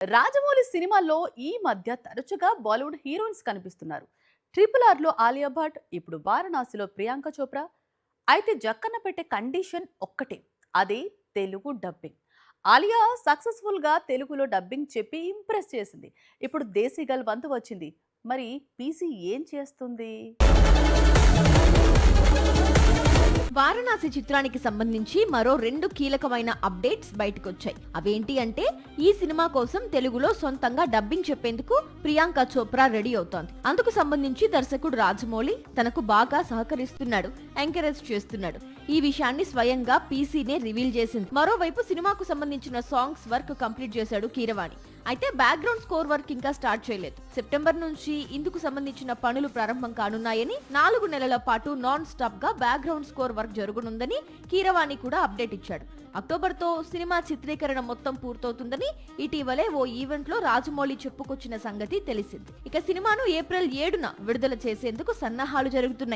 రాజమౌళి సినిమాల్లో ఈ మధ్య తరచుగా బాలీవుడ్ హీరోయిన్స్ కనిపిస్తున్నారు. ట్రిపుల్ ఆర్లో ఆలియా భట్, ఇప్పుడు వారణాసిలో ప్రియాంక చోప్రా. అయితే జక్కన్న పెట్టే కండిషన్ ఒక్కటే, అదే తెలుగు డబ్బింగ్. ఆలియా సక్సెస్ఫుల్ గా తెలుగులో డబ్బింగ్ చెప్పి ఇంప్రెస్ చేసింది. ఇప్పుడు దేశీగల్ వంతు వచ్చింది. మరి పీసీ ఏం చేస్తుంది? వారణాసి చిత్రానికి సంబంధించి మరో 2 కీలకమైన అప్డేట్స్ బయటకొచ్చాయి. అవేంటి అంటే, ఈ సినిమా కోసం తెలుగులో సొంతంగా డబ్బింగ్ చెప్పేందుకు ప్రియాంక చోప్రా రెడీ అవుతోంది. అందుకు సంబంధించి దర్శకుడు రాజమౌళి తనకు బాగా సహకరిస్తున్నాడు, ఎంకరేజ్ చేస్తున్నాడు. ఈ విషయాన్ని స్వయంగా పీసీనే రివీల్ చేసింది. మరోవైపు సినిమాకు సంబంధించిన సాంగ్స్ వర్క్ కంప్లీట్ చేశాడు కీరవాణి. అయితే బ్యాక్గ్రౌండ్ స్కోర్ వర్క్ ఇంకా స్టార్ట్ చేయలేదు. సెప్టెంబర్ నుంచి ఇందుకు సంబంధించిన పనులు ప్రారంభం కానున్నాయని, 4 నెలల పాటు నాన్ స్టాప్ గా బ్యాక్గ్రౌండ్ స్కోర్ వర్క్ జరుగునుందని కీరవాణి కూడా అప్డేట్ ఇచ్చాడు. అక్టోబర్ తో సినిమా చిత్రీకరణ మొత్తం పూర్తవుతుందని ఇటీవలే ఓ ఈవెంట్ లో రాజమౌళి చెప్పుకొచ్చిన సంగతి తెలిసింది. ఇక సినిమాను ఏప్రిల్ 7న విడుదల చేసేందుకు సన్నాహాలు జరుగుతున్నాయి.